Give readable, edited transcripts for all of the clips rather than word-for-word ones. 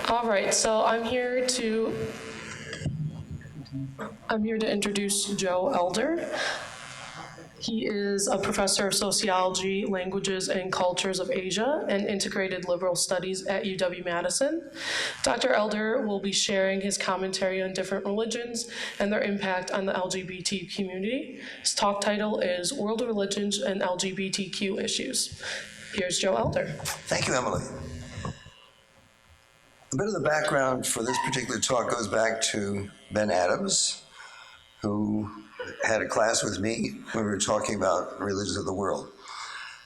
All right, so I'm here to introduce Joe Elder. He is a professor of sociology, languages, and cultures of Asia and integrated liberal studies at UW-Madison. Dr. Elder will be sharing his commentary on different religions and their impact on the LGBT community. His talk title is World Religions and LGBTQ Issues. Here's Joe Elder. Thank you, Emily. A bit of the background for this particular talk goes back to Ben Adams, who had a class with me when we were talking about religions of the world.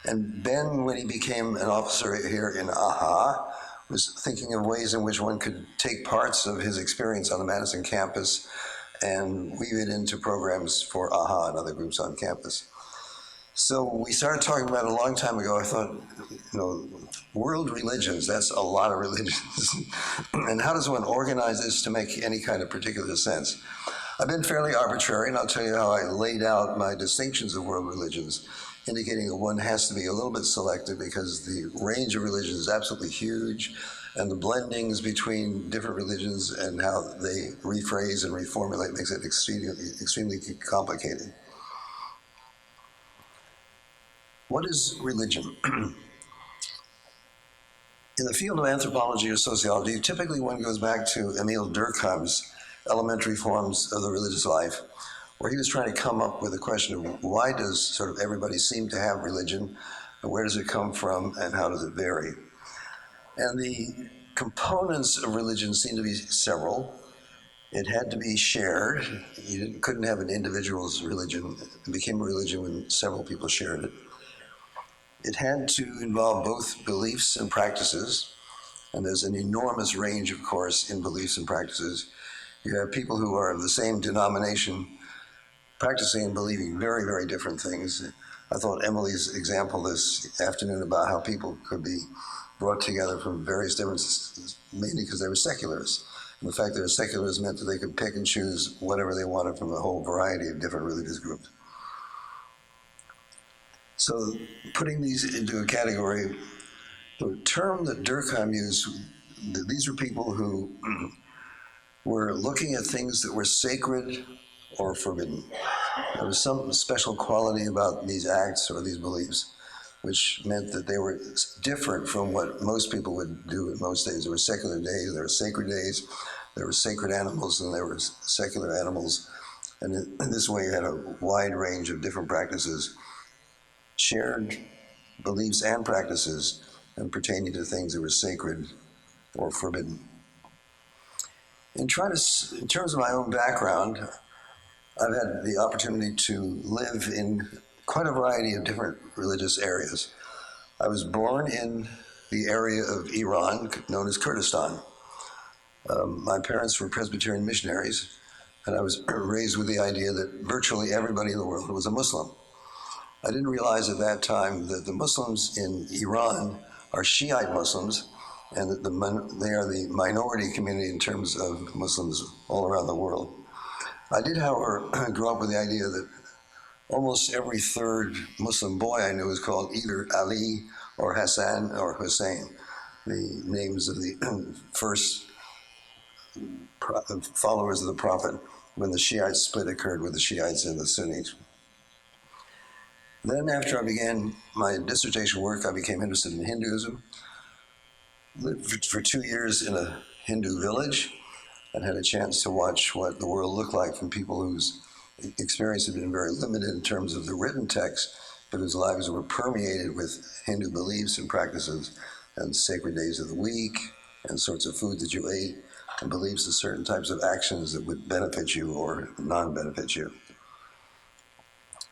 And Ben, when he became an officer here in AHA, was thinking of ways in which one could take parts of his experience on the Madison campus and weave it into programs for AHA and other groups on campus. So we started talking about it a long time ago. I thought, world religions, that's a lot of religions. And how does one organize this to make any kind of particular sense? I've been fairly arbitrary, and I'll tell you how I laid out my distinctions of world religions, indicating that one has to be a little bit selective because the range of religions is absolutely huge, and the blendings between different religions and how they rephrase and reformulate makes it extremely complicated. What is religion? In the field of anthropology or sociology, typically one goes back to Emile Durkheim's Elementary Forms of the Religious Life, where he was trying to come up with a question of why does sort of everybody seem to have religion, and where does it come from, and how does it vary? And the components of religion seem to be several. It had to be shared. You couldn't have an individual's religion. It became a religion when several people shared it. It had to involve both beliefs and practices, and there's an enormous range, of course, in beliefs and practices. You have people who are of the same denomination practicing and believing very, very different things. I thought Emily's example this afternoon about how people could be brought together from various differences, mainly because they were secularists. And the fact that they were secularists meant that they could pick and choose whatever they wanted from a whole variety of different religious groups. So putting these into a category, the term that Durkheim used, these were people who were looking at things that were sacred or forbidden. There was some special quality about these acts or these beliefs, which meant that they were different from what most people would do in most days. There were secular days, there were sacred days, there were sacred animals, and there were secular animals. And in this way, you had a wide range of different practices, shared beliefs and practices, and pertaining to things that were sacred or forbidden. In terms of my own background, I've had the opportunity to live in quite a variety of different religious areas. I was born in the area of Iran known as Kurdistan. My parents were Presbyterian missionaries, and I was raised with the idea that virtually everybody in the world was a Muslim. I didn't realize at that time that the Muslims in Iran are Shiite Muslims, and that they are the minority community in terms of Muslims all around the world. I did, however, grow up with the idea that almost every third Muslim boy I knew was called either Ali or Hassan or Hussein, the names of the first followers of the Prophet when the Shiite split occurred with the Shiites and the Sunnis. Then after I began my dissertation work, I became interested in Hinduism. Lived for 2 years in a Hindu village and had a chance to watch what the world looked like from people whose experience had been very limited in terms of the written text, but whose lives were permeated with Hindu beliefs and practices and sacred days of the week and sorts of food that you ate and beliefs in certain types of actions that would benefit you or non-benefit you.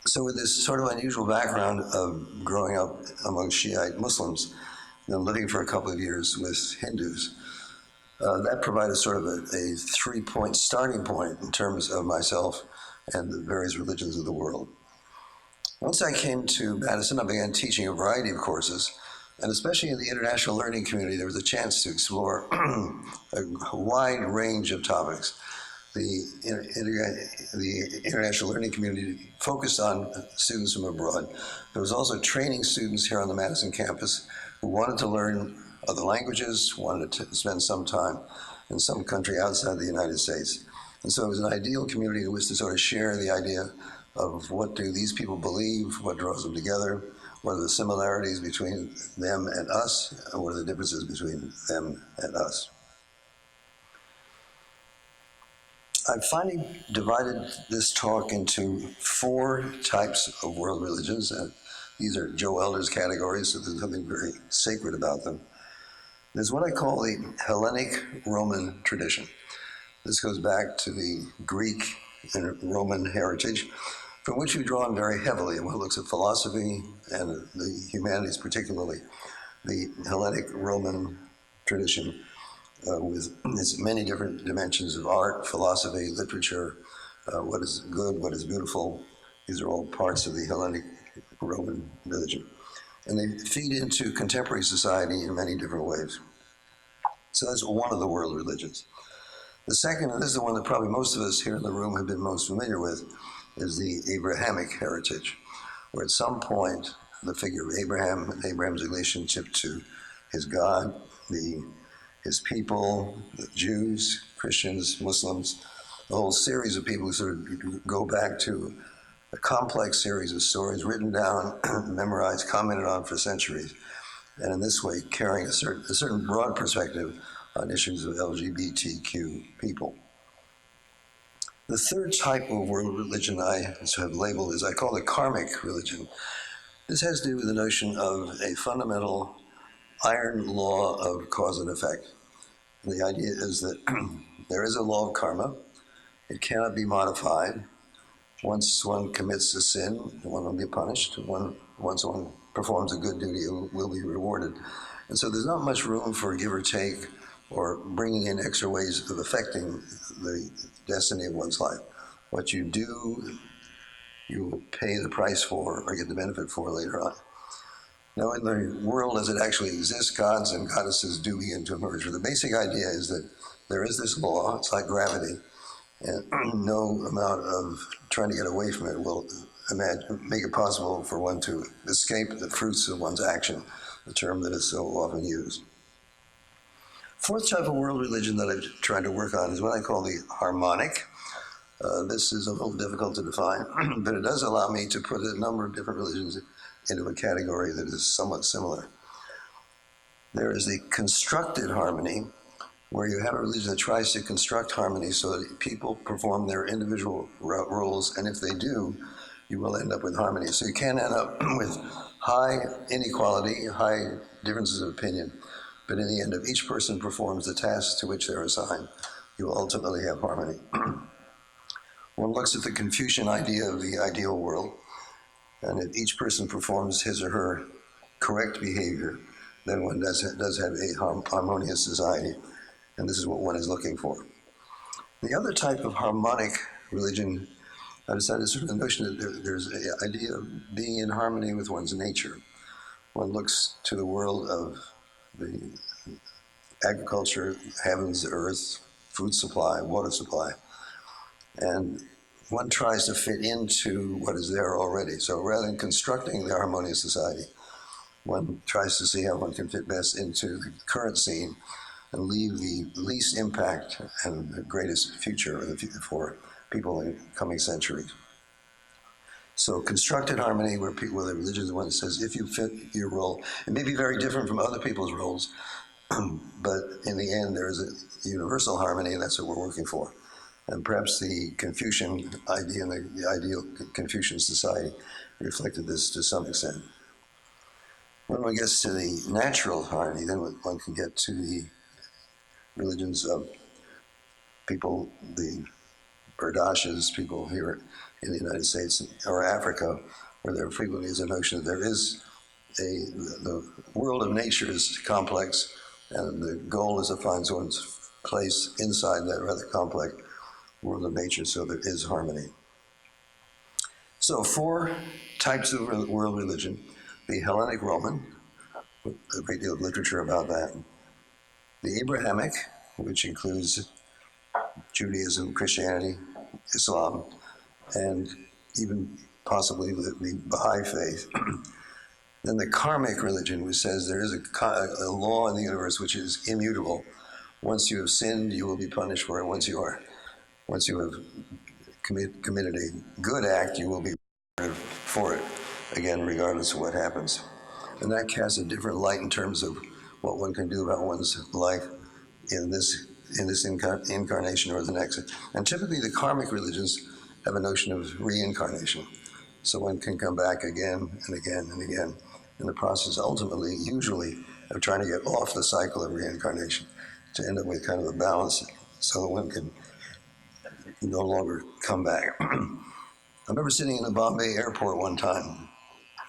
So with this sort of unusual background of growing up among Shiite Muslims and then living for a couple of years with Hindus, that provided sort of a three-point starting point in terms of myself and the various religions of the world. Once I came to Madison, I began teaching a variety of courses, and especially in the international learning community, there was a chance to explore a wide range of topics. The international learning community focused on students from abroad. There was also training students here on the Madison campus who wanted to learn other languages, wanted to spend some time in some country outside the United States. And so it was an ideal community in which to sort of share the idea of what do these people believe, what draws them together, what are the similarities between them and us, and what are the differences between them and us. I've finally divided this talk into 4 types of world religions. And these are Joe Elder's categories, so there's something very sacred about them. There's what I call the Hellenic Roman tradition. This goes back to the Greek and Roman heritage, from which we've drawn very heavily. And one looks at philosophy and the humanities, particularly the Hellenic Roman tradition, with its many different dimensions of art, philosophy, literature, what is good, what is beautiful. These are all parts of the Hellenic Roman religion. And they feed into contemporary society in many different ways. So that's one of the world religions. The second, and this is the one that probably most of us here in the room have been most familiar with, is the Abrahamic heritage, where at some point the figure of Abraham and Abraham's relationship to his God, his people, the Jews, Christians, Muslims, a whole series of people who sort of go back to a complex series of stories written down, memorized, commented on for centuries, and in this way carrying a certain broad perspective on issues of LGBTQ people. The third type of world religion I have labeled is I call it karmic religion. This has to do with the notion of a fundamental iron law of cause and effect. And the idea is that there is a law of karma. It cannot be modified. Once one commits a sin, one will be punished. Once one performs a good duty, it will be rewarded. And so there's not much room for give or take or bringing in extra ways of affecting the destiny of one's life. What you do, you will pay the price for or get the benefit for later on. Now, in the world as it actually exists, gods and goddesses do begin to emerge. But the basic idea is that there is this law, it's like gravity, and no amount of trying to get away from it will make it possible for one to escape the fruits of one's action, the term that is so often used. Fourth type of world religion that I've tried to work on is what I call the harmonic. This is a little difficult to define, but it does allow me to put a number of different religions into a category that is somewhat similar. There is the constructed harmony, where you have a religion that tries to construct harmony so that people perform their individual roles, and if they do, you will end up with harmony. So you can end up with high inequality, high differences of opinion, but in the end, if each person performs the tasks to which they're assigned, you will ultimately have harmony. One looks at the Confucian idea of the ideal world, and if each person performs his or her correct behavior, then one does have a harmonious society, and this is what one is looking for. The other type of harmonic religion, I decided sort of the notion that there's an idea of being in harmony with one's nature. One looks to the world of the agriculture, heavens, earth, food supply, water supply, and one tries to fit into what is there already. So rather than constructing the harmonious society, one tries to see how one can fit best into the current scene and leave the least impact and the greatest future for people in coming centuries. So constructed harmony, where the religion is the one that says, if you fit your role, it may be very different from other people's roles, but in the end, there is a universal harmony, and that's what we're working for. And perhaps the Confucian idea and the ideal Confucian society reflected this to some extent. When one gets to the natural harmony, then one can get to the religions of people, the Berdashes, people here in the United States or Africa, where there frequently is a notion that there is the world of nature is complex, and the goal is to find one's place inside that rather complex world of nature, so there is harmony. So 4 types of world religion: the Hellenic Roman, with a great deal of literature about that; the Abrahamic, which includes Judaism, Christianity, Islam, and even possibly the Baha'i faith; Then the karmic religion, which says there is a law in the universe which is immutable. Once you have sinned, you will be punished for it. Once you have committed a good act, you will be rewarded for it, again, regardless of what happens. And that casts a different light in terms of what one can do about one's life in this incarnation or the next. And typically the karmic religions have a notion of reincarnation. So one can come back again and again and again in the process, ultimately, usually, of trying to get off the cycle of reincarnation to end up with kind of a balance so that one can no longer come back. I remember sitting in the Bombay airport one time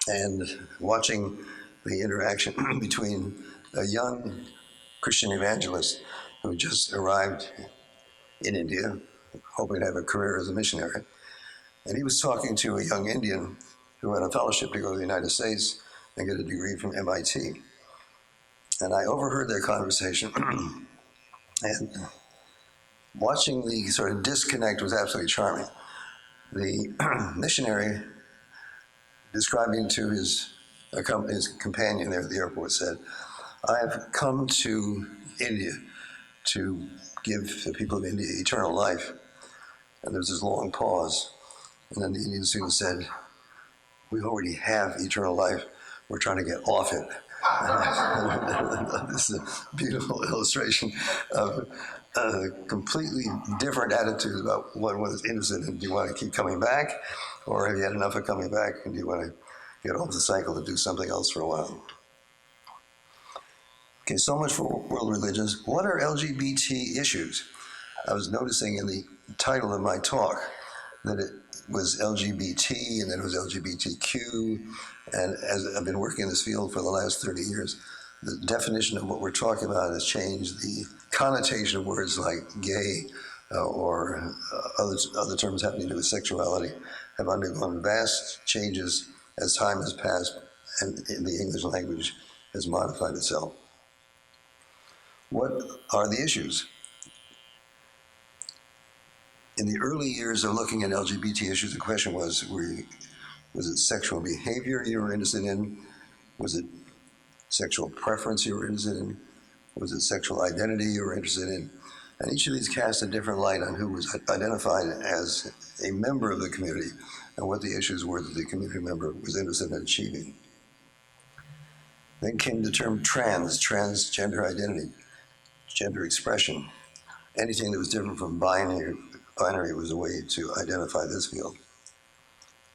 and watching the interaction between a young Christian evangelist who just arrived in India, hoping to have a career as a missionary. And he was talking to a young Indian who had a fellowship to go to the United States and get a degree from MIT. And I overheard their conversation, and watching the sort of disconnect was absolutely charming. The missionary, describing to his companion there at the airport, said, "I've come to India to give the people of India eternal life." And there's this long pause. And then the Indian student said, "We already have eternal life. We're trying to get off it." This is a beautiful illustration of a completely different attitude about what one is interested in. Do you want to keep coming back? Or have you had enough of coming back? And do you want to get off the cycle to do something else for a while? Okay, so much for world religions. What are LGBT issues? I was noticing in the title of my talk that it was LGBT and then it was LGBTQ. And as I've been working in this field for the last 30 years, the definition of what we're talking about has changed. The connotation of words like gay or other terms having to do with sexuality have undergone vast changes as time has passed and the English language has modified itself. What are the issues? In the early years of looking at LGBT issues, the question was it sexual behavior you were interested in? Was it sexual preference you were interested in? Was it sexual identity you were interested in? And each of these cast a different light on who was identified as a member of the community and what the issues were that the community member was interested in achieving. Then came the term transgender identity, gender expression. Anything that was different from binary was a way to identify this field.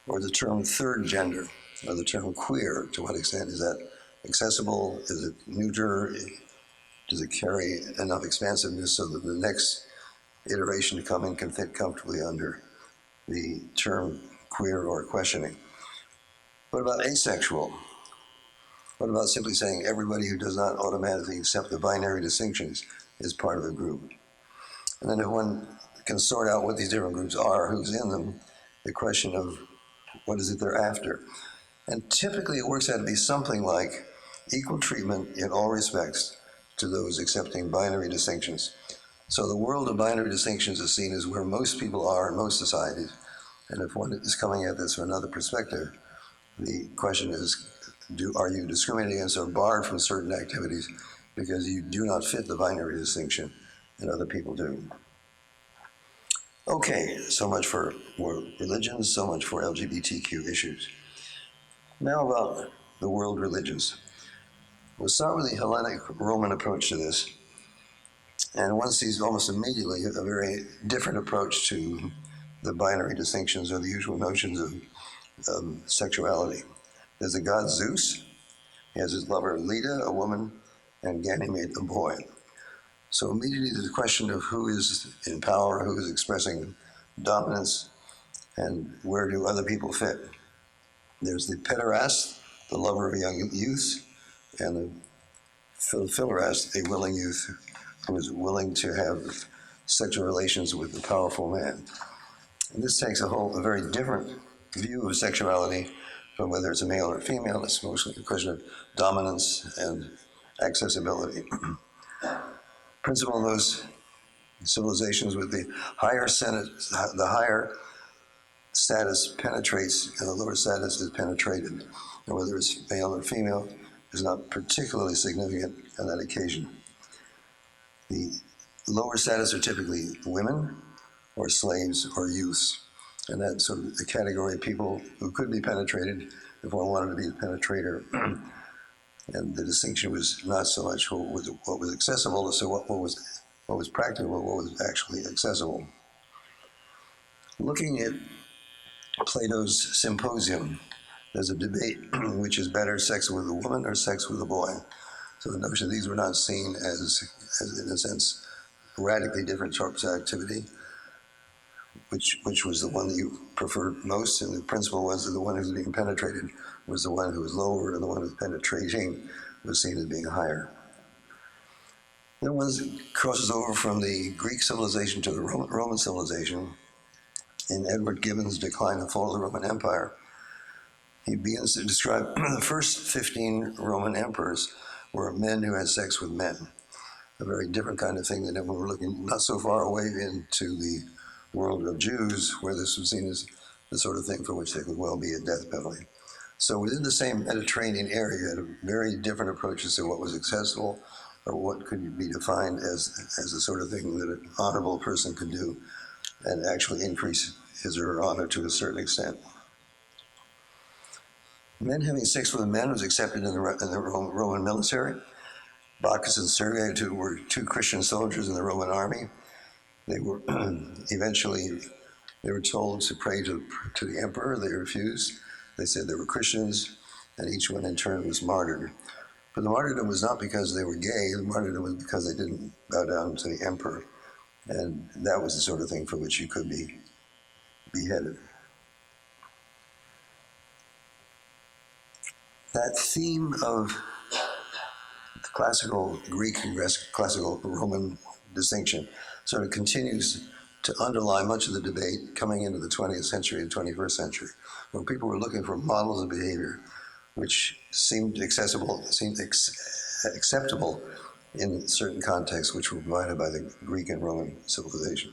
Or the term third gender, or the term queer. To what extent is that accessible? Is it neuter? Does it carry enough expansiveness so that the next iteration to come in can fit comfortably under the term queer or questioning? What about asexual? What about simply saying everybody who does not automatically accept the binary distinctions is part of a group? And then if one can sort out what these different groups are, who's in them, the question of what is it they're after. And typically it works out to be something like equal treatment in all respects to those accepting binary distinctions. So the world of binary distinctions is seen as where most people are in most societies. And if one is coming at this from another perspective, the question is, are you discriminated against or barred from certain activities because you do not fit the binary distinction and other people do? Okay, so much for world religions, so much for LGBTQ issues. Now about the world religions. We'll start with the Hellenic Roman approach to this. And one sees almost immediately a very different approach to the binary distinctions or the usual notions of sexuality. There's a god Zeus. He has his lover Leda, a woman, and Ganymede, a boy. So immediately there's a question of who is in power, who is expressing dominance, and where do other people fit. There's the pederast, the lover of young youths, and the philerast, a willing youth who is willing to have sexual relations with a powerful man. And this takes a very different view of sexuality from whether it's a male or a female. It's mostly a question of dominance and accessibility. Principle of those civilizations with the higher status penetrates and the lower status is penetrated. or whether it's male or female, is not particularly significant on that occasion. The lower status are typically women, or slaves, or youths. And that's sort of the category of people who could be penetrated if one wanted to be a penetrator. And the distinction was not so much what was accessible, as to what was practical, what was actually accessible. Looking at Plato's Symposium, there's a debate which is better, sex with a woman or sex with a boy. So the notion these were not seen as in a sense, radically different types of activity, which was the one that you preferred most, and the principle was that the one who was being penetrated was the one who was lower, and the one who was penetrating was seen as being higher. Then one crosses over from the Greek civilization to the Roman civilization. In Edward Gibbon's Decline and Fall of the Roman Empire, he begins to describe the first 15 Roman emperors were men who had sex with men. A very different kind of thing than when we're looking not so far away into the world of Jews, where this was seen as the sort of thing for which there could well be a death penalty. So within the same Mediterranean area, you had very different approaches to what was accessible or what could be defined as the sort of thing that an honorable person could do and actually increase his or her honor to a certain extent. Men having sex with men was accepted in the Roman military. Bacchus and Sergei were two Christian soldiers in the Roman army. They were eventually told to pray to the emperor. They refused. They said they were Christians, and each one in turn was martyred. But the martyrdom was not because they were gay. The martyrdom was because they didn't bow down to the emperor. And that was the sort of thing for which you could be beheaded. That theme of the classical Greek and classical Roman distinction sort of continues to underlie much of the debate coming into the 20th century and 21st century, where people were looking for models of behavior which seemed acceptable in certain contexts which were provided by the Greek and Roman civilization.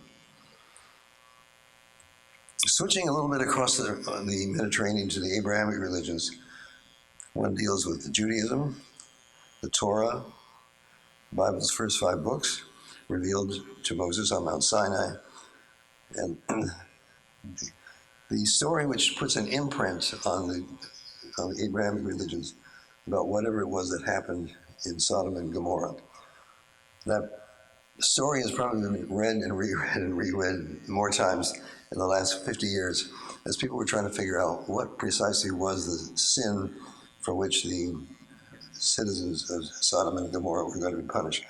Switching a little bit across the Mediterranean to the Abrahamic religions, one deals with Judaism, the Torah, the Bible's first 5 books, revealed to Moses on Mount Sinai, and the story which puts an imprint on the Abrahamic religions about whatever it was that happened in Sodom and Gomorrah. That story has probably been read and reread and reread more times in the last 50 years as people were trying to figure out what precisely was the sin for which the citizens of Sodom and Gomorrah were going to be punished.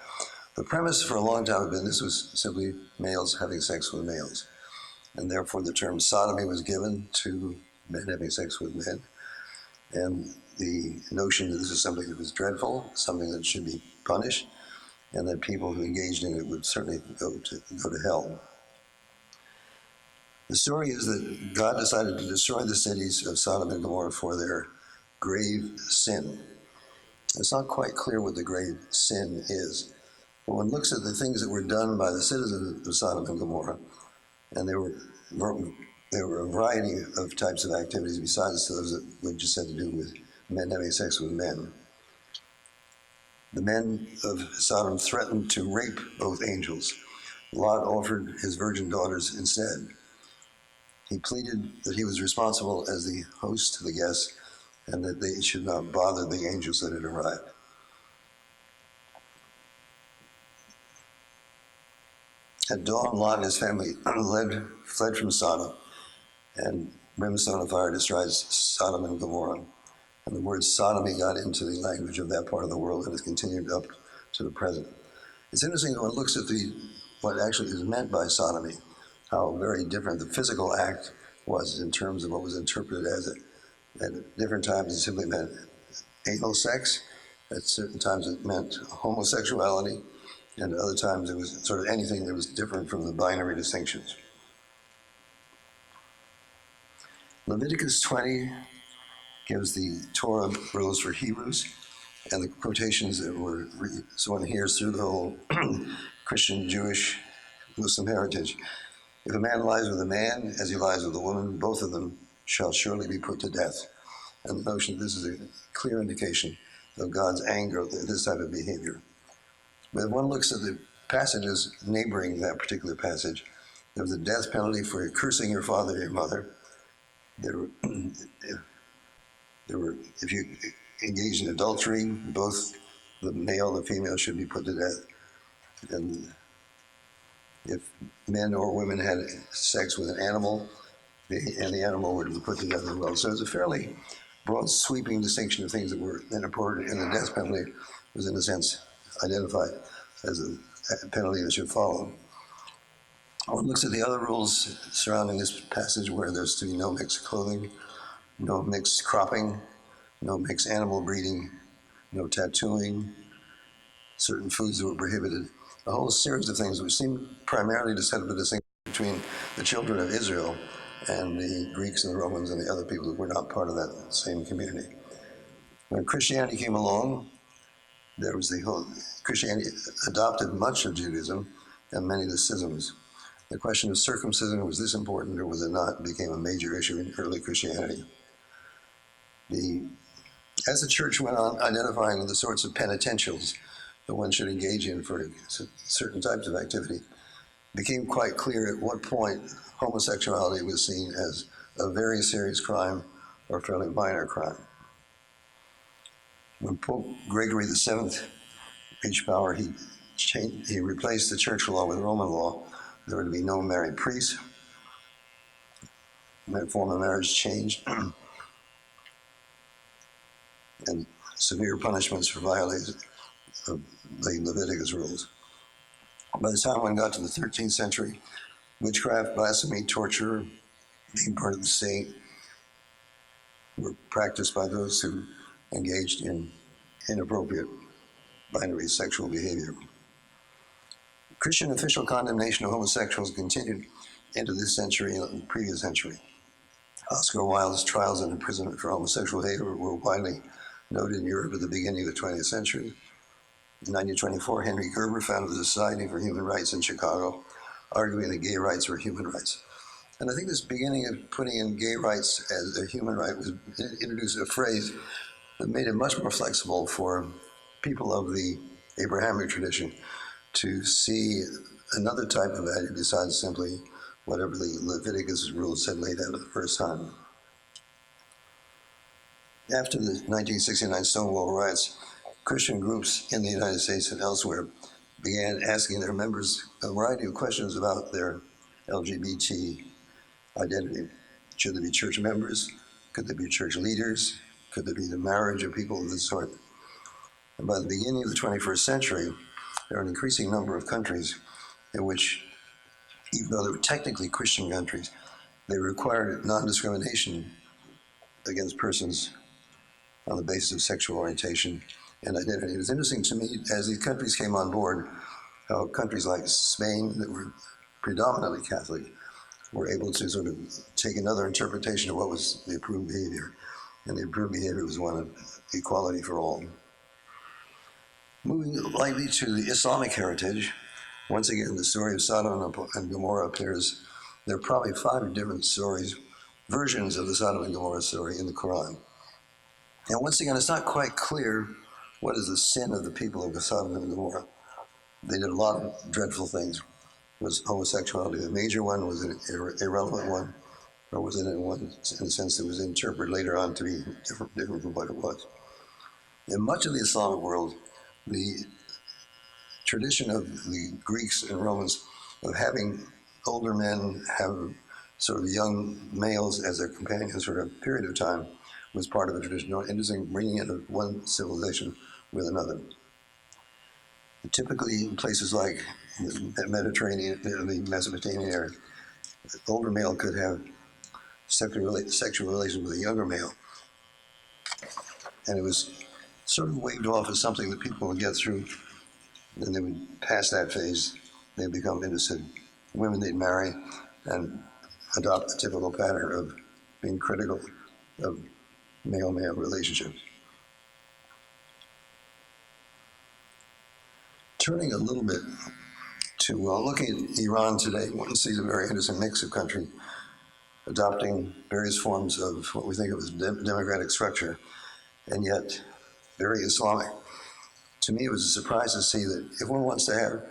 The premise for a long time had been this was simply males having sex with males, and therefore the term sodomy was given to men having sex with men, and the notion that this is something that was dreadful, something that should be punished, and that people who engaged in it would certainly go to hell. The story is that God decided to destroy the cities of Sodom and Gomorrah for their grave sin. It's not quite clear what the grave sin is. But one looks at the things that were done by the citizens of Sodom and Gomorrah, and there were a variety of types of activities besides those that we just had to do with men having sex with men. The men of Sodom threatened to rape both angels. Lot offered his virgin daughters instead. He pleaded that he was responsible as the host to the guests and that they should not bother the angels that had arrived. At dawn, Lot and his family fled from Sodom, and brimstone of fire destroys Sodom and Gomorrah. And the word sodomy got into the language of that part of the world and has continued up to the present. It's interesting when one looks at what actually is meant by sodomy, how very different the physical act was in terms of what was interpreted as it. At different times it simply meant anal sex, at certain times it meant homosexuality, and at other times it was sort of anything that was different from the binary distinctions. Leviticus 20 gives the Torah rules for Hebrews, and the quotations that so one hears through the whole Christian, Jewish, Muslim heritage. If a man lies with a man as he lies with a woman, both of them shall surely be put to death. and the notion that this is a clear indication of God's anger at this type of behavior. But if one looks at the passages neighboring that particular passage, there was a death penalty for cursing your father or your mother. There were, if you engage in adultery, both the male and the female should be put to death. And if men or women had sex with an animal, and the animal would be put to death as well. So it's a fairly broad, sweeping distinction of things that were inappropriate, and the death penalty was, in a sense, identified as a penalty that should follow. One looks at the other rules surrounding this passage, where there's to be no mixed clothing, no mixed cropping, no mixed animal breeding, no tattooing, certain foods that were prohibited, a whole series of things which seem primarily to set up a distinction between the children of Israel and the Greeks and the Romans and the other people that were not part of that same community. When Christianity came along, there was the whole, Christianity adopted much of Judaism and many of the schisms. The question of circumcision, was this important or was it not, became a major issue in early Christianity. As the church went on identifying the sorts of penitentials that one should engage in for certain types of activity, it became quite clear at what point homosexuality was seen as a very serious crime or a fairly minor crime. When Pope Gregory VII reached power, he replaced the church law with Roman law. There were to be no married priests. The form of marriage changed. And severe punishments for violations of the Leviticus rules. By the time one got to the 13th century, witchcraft, blasphemy, torture, being part of the state were practiced by those who engaged in inappropriate binary sexual behavior. Christian official condemnation of homosexuals continued into this century and the previous century. Oscar Wilde's trials and imprisonment for homosexual behavior were widely noted in Europe at the beginning of the 20th century. In 1924, Henry Gerber founded the Society for Human Rights in Chicago, arguing that gay rights were human rights. And I think this beginning of putting in gay rights as a human right was introduced a phrase that made it much more flexible for people of the Abrahamic tradition to see another type of value besides simply whatever the Leviticus rules had laid out at the first time. After the 1969 Stonewall riots, Christian groups in the United States and elsewhere began asking their members a variety of questions about their LGBT identity. Should they be church members? Could they be church leaders? Could there be the marriage of people of this sort? And by the beginning of the 21st century, there are an increasing number of countries in which, even though they were technically Christian countries, they required non-discrimination against persons on the basis of sexual orientation and identity. It was interesting to me, as these countries came on board, how countries like Spain, that were predominantly Catholic, were able to sort of take another interpretation of what was the approved behavior. And the approved behavior was one of equality for all. Moving lightly to the Islamic heritage, once again, the story of Sodom and Gomorrah appears. There are probably 5 different stories, versions of the Sodom and Gomorrah story in the Quran. And once again, it's not quite clear what is the sin of the people of Sodom and Gomorrah. They did a lot of dreadful things. Was homosexuality the major one? Was it an irrelevant one? Or was it one in a sense that was interpreted later on to be different from what it was? In much of the Islamic world, the tradition of the Greeks and Romans of having older men have sort of young males as their companions for a period of time was part of the tradition, interesting, bringing in one civilization with another. Typically in places like the Mediterranean, the Mesopotamian area, an older male could have sexual relations with a younger male. And it was sort of waved off as something that people would get through. Then they would pass that phase, they'd become interested. Women they'd marry and adopt the typical pattern of being critical of male-male relationships. Turning a little bit to looking at Iran today, one sees a very interesting mix of country. adopting various forms of what we think of as democratic structure, and yet very Islamic. To me, it was a surprise to see that if one wants to have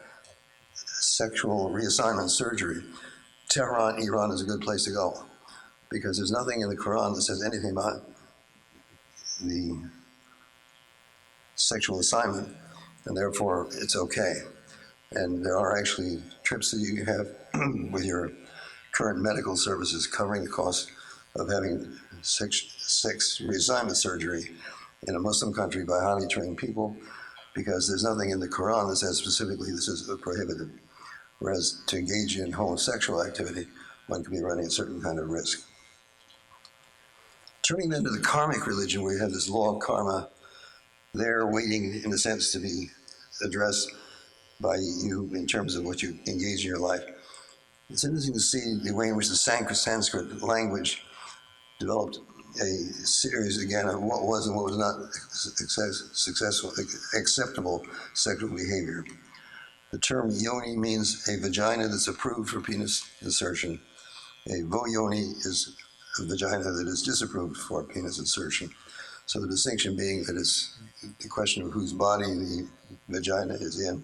sexual reassignment surgery, Tehran, Iran is a good place to go, because there's nothing in the Quran that says anything about the sexual assignment, and therefore it's okay. And there are actually trips that you have with your current medical services covering the cost of having sex reassignment surgery in a Muslim country by highly trained people, because there's nothing in the Quran that says specifically this is prohibited. Whereas to engage in homosexual activity, one can be running a certain kind of risk. Turning then to the karmic religion, where you have this law of karma there waiting, in a sense, to be addressed by you in terms of what you engage in your life. It's interesting to see the way in which the Sanskrit language developed a series, again, of what was and what was not acceptable sexual behavior. The term yoni means a vagina that's approved for penis insertion. A voyoni is a vagina that is disapproved for penis insertion. So the distinction being that it's the question of whose body the vagina is in.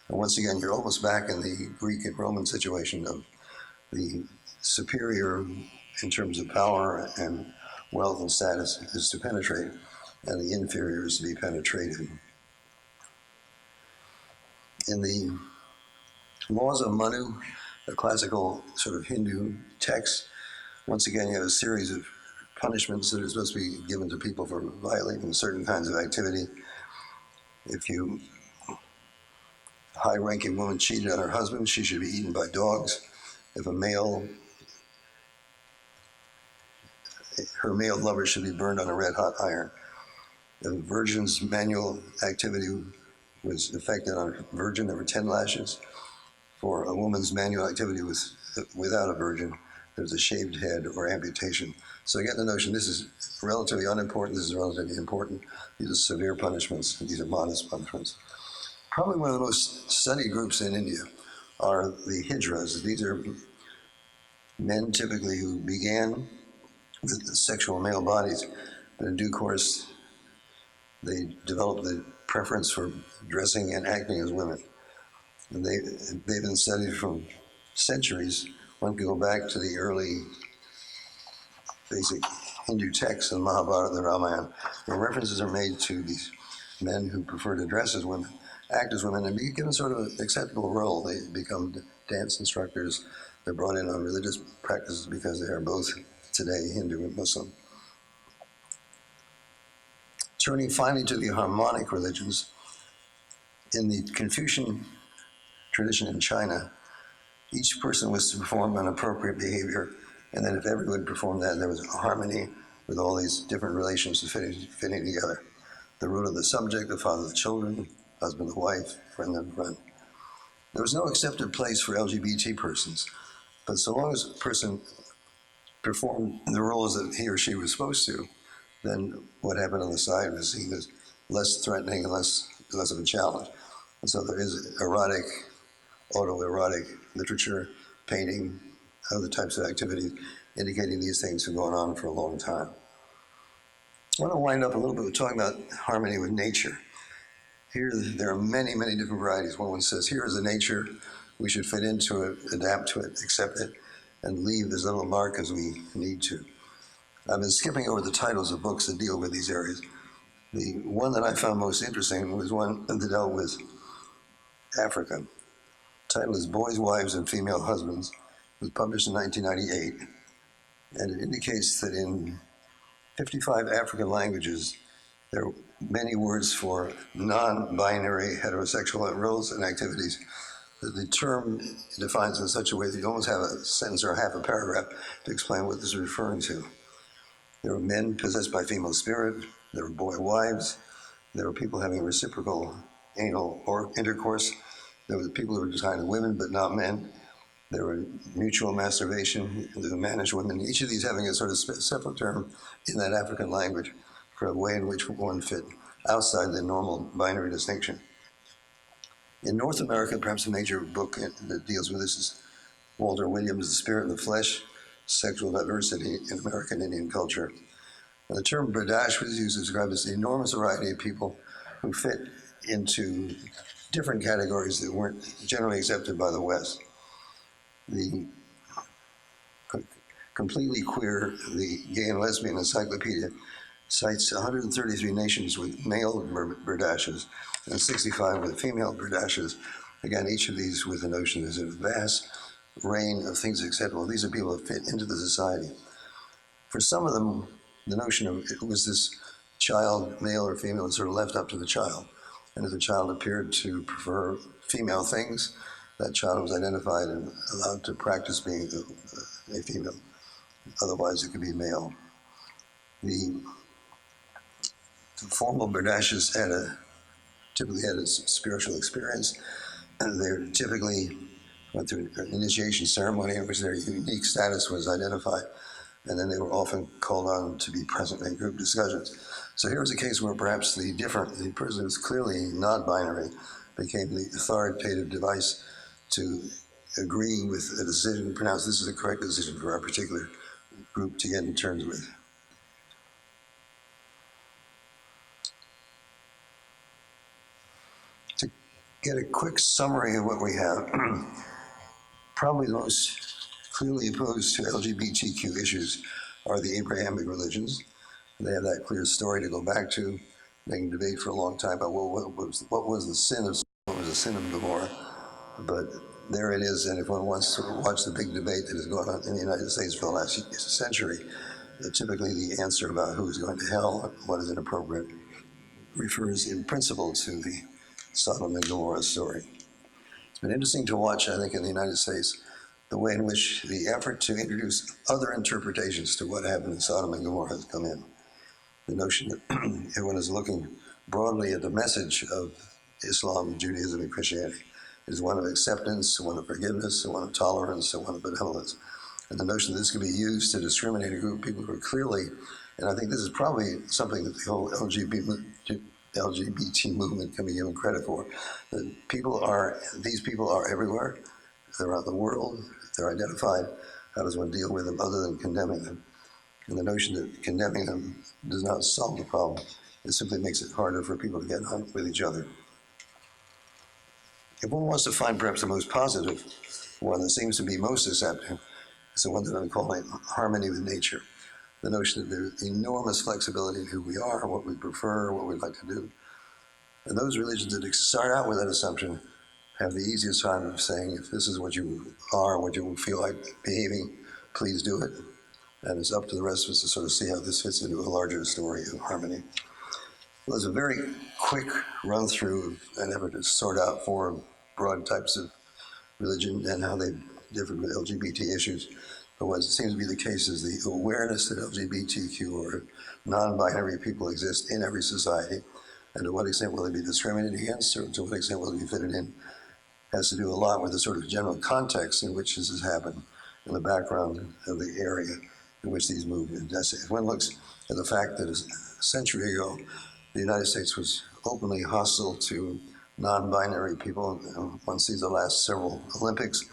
And once again, you're almost back in the Greek and Roman situation of the superior in terms of power and wealth and status is to penetrate, and the inferior is to be penetrated. In the laws of Manu, a classical sort of Hindu text, once again you have a series of punishments that are supposed to be given to people for violating certain kinds of activity. If you high-ranking woman cheated on her husband, she should be eaten by dogs. If a male, her male lover should be burned on a red-hot iron. If a virgin's manual activity was affected on a virgin, there were 10 lashes. For a woman's manual activity without a virgin, there's a shaved head or amputation. So I get the notion this is relatively unimportant, this is relatively important. These are severe punishments, these are modest punishments. Probably one of the most studied groups in India are the hijras. These are men typically who began with sexual male bodies, but in due course they developed the preference for dressing and acting as women. And they've been studied from centuries. One can go back to the early basic Hindu texts, the Mahabharata, the Ramayana, where references are made to these men who prefer to dress as women, act as women, and be given sort of an acceptable role. They become dance instructors. They're brought in on religious practices because they are both today Hindu and Muslim. Turning finally to the Harmonic Religions, in the Confucian tradition in China, each person was to perform an appropriate behavior, and then if everyone performed that, there was a harmony with all these different relations fitting together. The root of the subject, the father of the children, husband of wife, friend of friend. There was no accepted place for LGBT persons, but so long as a person performed the roles that he or she was supposed to, then what happened on the side was seen as less threatening and less of a challenge. And so there is erotic, autoerotic literature, painting, other types of activities indicating these things have gone on for a long time. I want to wind up a little bit with talking about harmony with nature. Here, there are many, many different varieties. One says, here is the nature, we should fit into it, adapt to it, accept it, and leave as little mark as we need to. I've been skipping over the titles of books that deal with these areas. The one that I found most interesting was one that dealt with Africa. The title is Boys, Wives, and Female Husbands. It was published in 1998, and it indicates that in 55 African languages, there are many words for non-binary heterosexual roles and activities that the term defines in such a way that you almost have a sentence or half a paragraph to explain what this is referring to. There are men possessed by female spirit, there are boy wives, there are people having reciprocal anal or intercourse, there were people who were designed as women but not men, there were mutual masturbation, the managed women, each of these having a sort of separate term in that African language for a way in which one fit outside the normal binary distinction. In North America, perhaps a major book that deals with this is Walter Williams' The Spirit and the Flesh. sexual diversity in American Indian culture. And the term Bradash was used to describe this enormous variety of people who fit into different categories that weren't generally accepted by the West. The completely queer, the Gay and Lesbian Encyclopedia cites 133 nations with male Berdashes and 65 with female Berdashes. Again, each of these with the notion there's a vast range of things acceptable. These are people that fit into the society. For some of them, the notion of it was this child, male or female, was sort of left up to the child. And if the child appeared to prefer female things, that child was identified and allowed to practice being a female. Otherwise, it could be male. The formal Berdashes typically had a spiritual experience, and they typically went through an initiation ceremony in which their unique status was identified, and then they were often called on to be present in group discussions. So here was a case where perhaps the person who was clearly non-binary became the authoritative device to agree with a decision and pronounce this is the correct decision for our particular group to get in terms with. To get a quick summary of what we have, probably the most clearly opposed to LGBTQ issues are the Abrahamic religions. They have that clear story to go back to. They can debate for a long time about what was the sin of what was the sin of Gomorrah, but there it is. And if one wants to watch the big debate that has gone on in the United States for the last century, typically the answer about who is going to hell, what is inappropriate, refers in principle to the Sodom and Gomorrah story. It's been interesting to watch, I think, in the United States, the way in which the effort to introduce other interpretations to what happened in Sodom and Gomorrah has come in. The notion that everyone is looking broadly at the message of Islam, Judaism, and Christianity is one of acceptance, one of forgiveness, one of tolerance, and one of benevolence. And the notion that this can be used to discriminate a group of people who are clearly, and I think this is probably something that the whole LGBT movement can be given credit for, that these people are everywhere, they're out in the world, they're identified. How does one deal with them other than condemning them? And the notion that condemning them does not solve the problem. It simply makes it harder for people to get on with each other. If one wants to find perhaps the most positive one that seems to be most accepting, it's the one that I'm calling harmony with nature. The notion that there's enormous flexibility in who we are, what we prefer, what we'd like to do. And those religions that start out with that assumption have the easiest time of saying, if this is what you are, what you feel like behaving, please do it. And it's up to the rest of us to sort of see how this fits into a larger story of harmony. Well, there's a very quick run through an effort to sort out four broad types of religion and how they differ with LGBT issues. But what seems to be the case is the awareness that LGBTQ or non-binary people exist in every society, and to what extent will they be discriminated against, or to what extent will they be fitted in, has to do a lot with the sort of general context in which this has happened, in the background of the area in which these movements. If one looks at the fact that a century ago, the United States was openly hostile to non-binary people. One sees the last several Olympics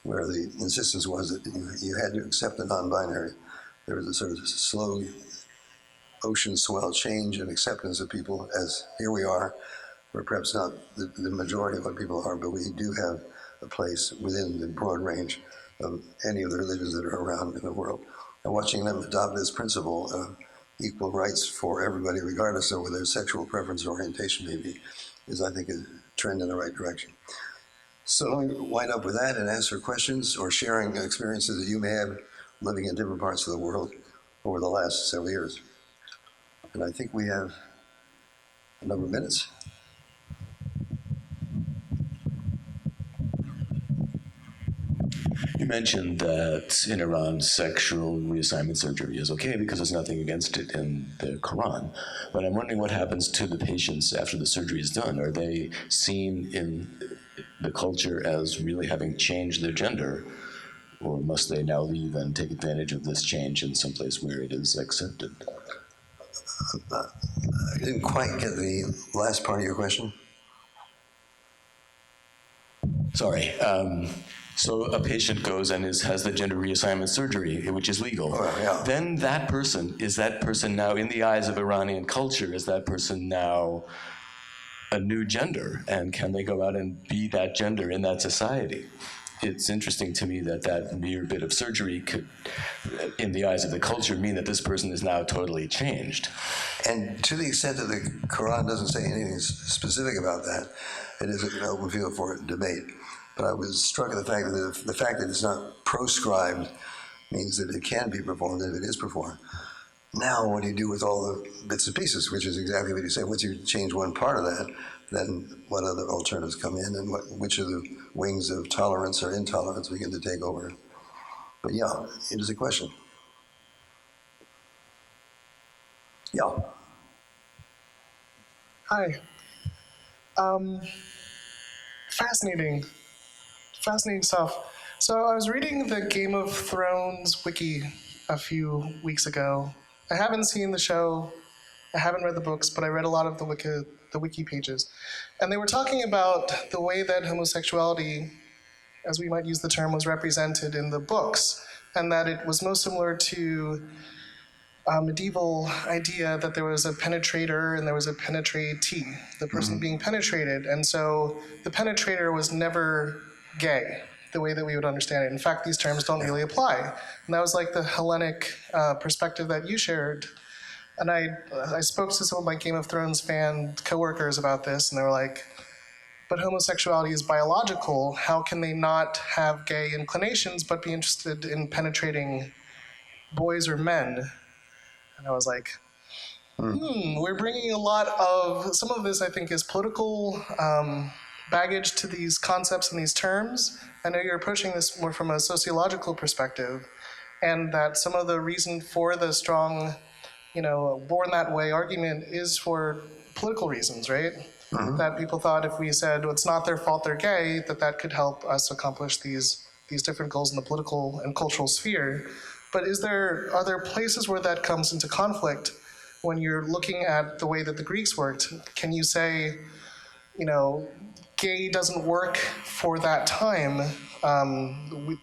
where the insistence was that you had to accept the non-binary. There was a sort of slow ocean swell change in acceptance of people as here we are. We're perhaps not the majority of what people are, but we do have a place within the broad range of any of the religions that are around in the world. And watching them adopt this principle of equal rights for everybody, regardless of what their sexual preference or orientation may be, is, I think, a trend in the right direction. So let me wind up with that and answer questions or sharing experiences that you may have living in different parts of the world over the last several years. And I think we have a number of minutes. You mentioned that in Iran, sexual reassignment surgery is okay because there's nothing against it in the Quran. But I'm wondering what happens to the patients after the surgery is done. Are they seen in the culture as really having changed their gender, or must they now leave and take advantage of this change in some place where it is accepted? I didn't quite get the last part of your question. Sorry. So a patient goes and has the gender reassignment surgery, which is legal. Oh, yeah. Then is that person now, in the eyes of Iranian culture, is that person now a new gender? And can they go out and be that gender in that society? It's interesting to me that mere bit of surgery could, in the eyes of the culture, mean that this person is now totally changed. And to the extent that the Quran doesn't say anything specific about that, it is an open field for debate. But I was struck at the fact that it's not proscribed means that it can be performed if it is performed. Now, what do you do with all the bits and pieces, which is exactly what you say. Once you change one part of that, then what other alternatives come in, and which of the wings of tolerance or intolerance begin to take over? But yeah, it is a question. Yeah. Hi. Fascinating stuff. So I was reading the Game of Thrones wiki a few weeks ago. I haven't seen the show, I haven't read the books, but I read a lot of the wiki pages. And they were talking about the way that homosexuality, as we might use the term, was represented in the books, and that it was most similar to a medieval idea that there was a penetrator and there was a penetratee, the person being penetrated. And so the penetrator was never gay, the way that we would understand it. In fact, these terms don't really apply. And that was like the Hellenic perspective that you shared. And I spoke to some of my Game of Thrones fan coworkers about this, and they were like, but homosexuality is biological. How can they not have gay inclinations but be interested in penetrating boys or men? And I was like, we're bringing a lot of, some of this I think is political baggage to these concepts and these terms. I know you're approaching this more from a sociological perspective, and that some of the reason for the strong, born that way argument is for political reasons, right? That people thought if we said, well, it's not their fault they're gay, that could help us accomplish these different goals in the political and cultural sphere. But are there places where that comes into conflict when you're looking at the way that the Greeks worked? Can you say, gay doesn't work for that time?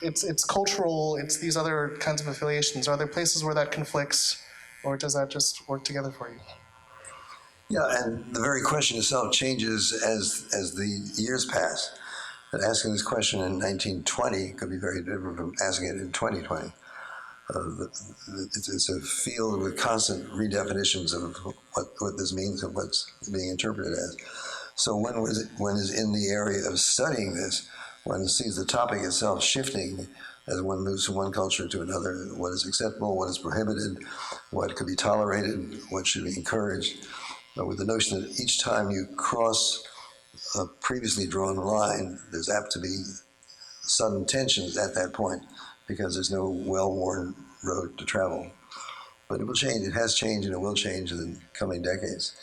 It's cultural, it's these other kinds of affiliations. Are there places where that conflicts, or does that just work together for you? Yeah, and the very question itself changes as the years pass. But asking this question in 1920 could be very different from asking it in 2020. It's a field with constant redefinitions of what this means and what's being interpreted as. So one is in the area of studying this, one sees the topic itself shifting as one moves from one culture to another, what is acceptable, what is prohibited, what could be tolerated, what should be encouraged. But with the notion that each time you cross a previously drawn line, there's apt to be sudden tensions at that point because there's no well-worn road to travel. But it will change. It has changed, and it will change in the coming decades,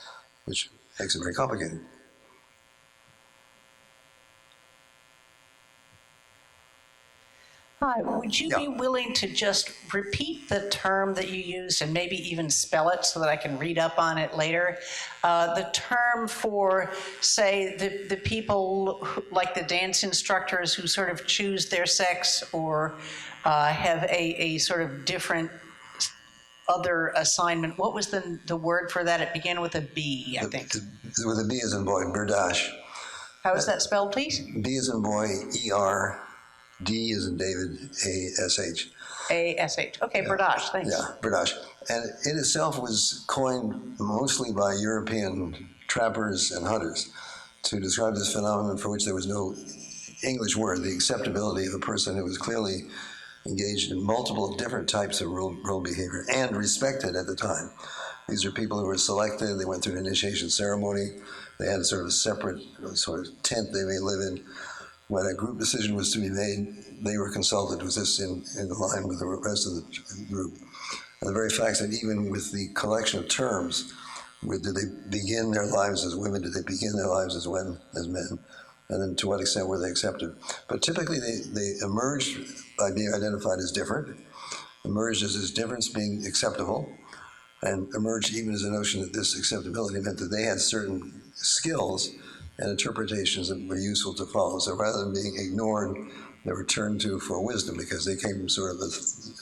which makes it very complicated. Hi, would you be willing to just repeat the term that you used and maybe even spell it so that I can read up on it later? The term for, say, the people like the dance instructors who sort of choose their sex or have a sort of different other assignment. What was the word for that? It began with a B, I think. With a B as in boy, berdash. How is that spelled, please? B as in boy, E-R. D is in David, A-S-H. A-S-H. Okay, yeah. Berdash, thanks. Yeah, Berdash. And it itself was coined mostly by European trappers and hunters to describe this phenomenon for which there was no English word, the acceptability of a person who was clearly engaged in multiple different types of role behavior and respected at the time. These are people who were selected, they went through an initiation ceremony, they had sort of a separate sort of tent they may live in. When a group decision was to be made, they were consulted. Was this in line with the rest of the group? And the very fact that even with the collection of terms, did they begin their lives as women? Did they begin their lives as men? And then to what extent were they accepted? But typically they emerged by being identified as different, emerged as this difference being acceptable, and emerged even as a notion that this acceptability meant that they had certain skills and interpretations that were useful to follow. So rather than being ignored, they were turned to for wisdom because they came from sort of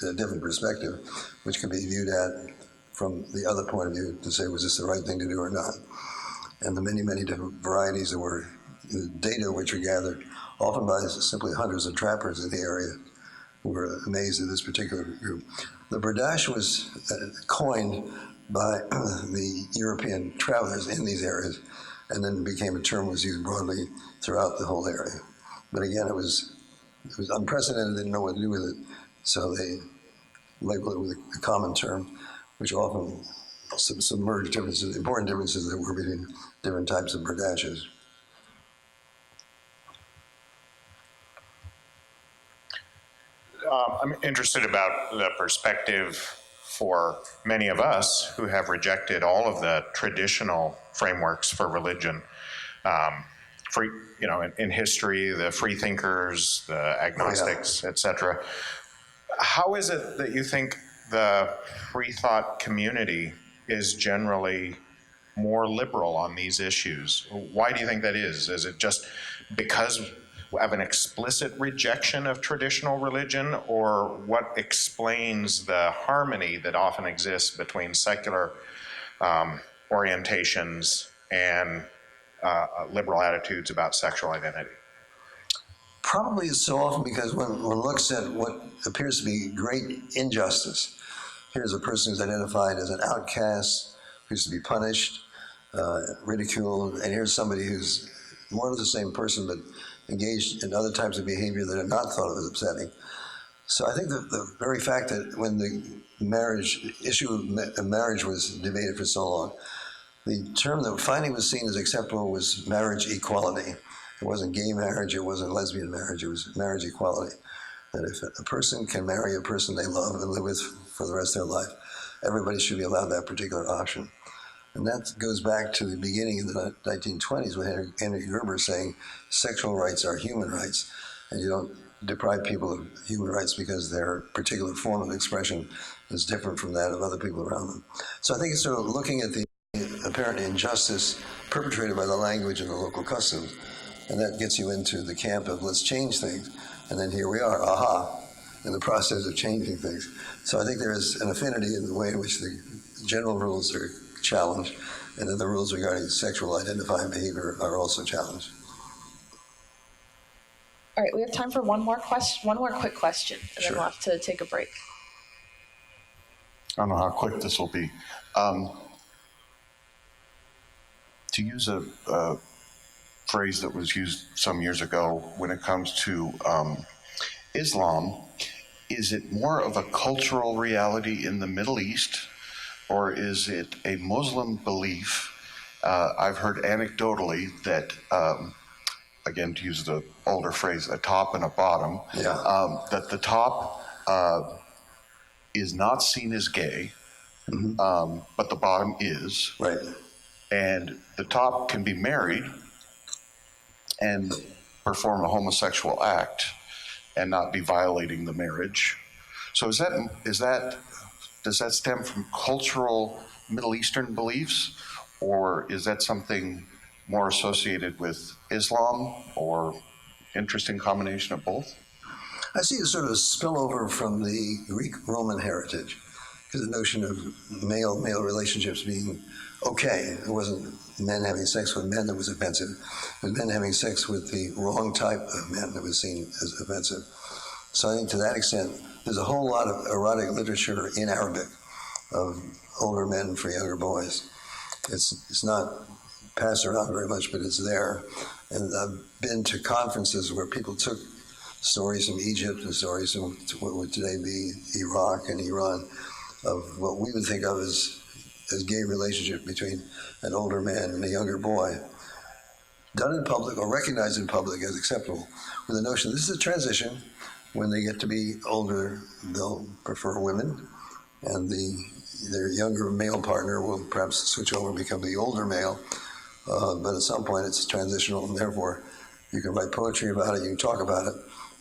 a different perspective, which can be viewed at from the other point of view to say, was this the right thing to do or not? And the many, many different varieties that were data which were gathered, often by simply hundreds of trappers in the area who were amazed at this particular group. The Berdache was coined by the European travelers in these areas, and then became a term was used broadly throughout the whole area. But again, it was unprecedented, they didn't know what to do with it, so they labeled it with a common term, which often submerged differences, important differences that were between different types of Berdaches. I'm interested about the perspective for many of us who have rejected all of the traditional frameworks for religion. In history, the free thinkers, the agnostics, et cetera. How is it that you think the free thought community is generally more liberal on these issues? Why do you think that is? Is it just because of an explicit rejection of traditional religion, or what explains the harmony that often exists between secular orientations and liberal attitudes about sexual identity? Probably so often because when one looks at what appears to be great injustice, here's a person who's identified as an outcast, who's to be punished, ridiculed, and here's somebody who's more of the same person but engaged in other types of behavior that are not thought of as upsetting. So I think that the very fact that when the issue of marriage was debated for so long, the term that finally was seen as acceptable was marriage equality. It wasn't gay marriage, it wasn't lesbian marriage, it was marriage equality. That if a person can marry a person they love and live with for the rest of their life, everybody should be allowed that particular option. And that goes back to the beginning of the 1920s when Henry Gerber saying sexual rights are human rights, and you don't deprive people of human rights because their particular form of expression is different from that of other people around them. So I think it's sort of looking at the apparent injustice perpetrated by the language and the local customs, and that gets you into the camp of let's change things, and then here we are, in the process of changing things. So I think there is an affinity in the way in which the general rules are challenged, and then the rules regarding sexual identifying behavior are also challenged. All right, we have time for one more quick question, and then we'll have to take a break. I don't know how quick this will be. To use a phrase that was used some years ago when it comes to Islam, is it more of a cultural reality in the Middle East, or is it a Muslim belief? I've heard anecdotally that, again, to use the older phrase, a top and a bottom, that the top is not seen as gay, but the bottom is. Right. And the top can be married and perform a homosexual act and not be violating the marriage. So does that stem from cultural Middle Eastern beliefs, or is that something more associated with Islam, or interesting combination of both? I see a sort of spillover from the Greek-Roman heritage, because the notion of male-male relationships being okay. It wasn't men having sex with men that was offensive. It was men having sex with the wrong type of men that was seen as offensive. So I think to that extent, there's a whole lot of erotic literature in Arabic of older men for younger boys. It's not passed around very much, but it's there. And I've been to conferences where people took stories from Egypt and stories from what would today be Iraq and Iran of what we would think of as gay relationship between an older man and a younger boy, done in public or recognized in public as acceptable, with the notion this is a transition. When they get to be older, they'll prefer women, and their younger male partner will perhaps switch over and become the older male. But at some point, it's transitional, and therefore, you can write poetry about it, you can talk about it,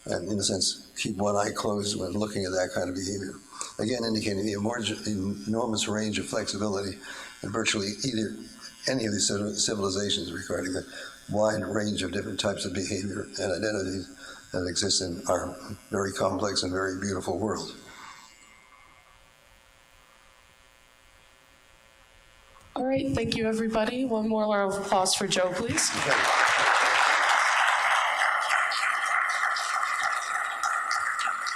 and in a sense, keep one eye closed when looking at that kind of behavior. Again, indicating the enormous range of flexibility in virtually any of these civilizations regarding the wide range of different types of behavior and identities that exists in our very complex and very beautiful world. All right, thank you, everybody. One more round of applause for Joe, please.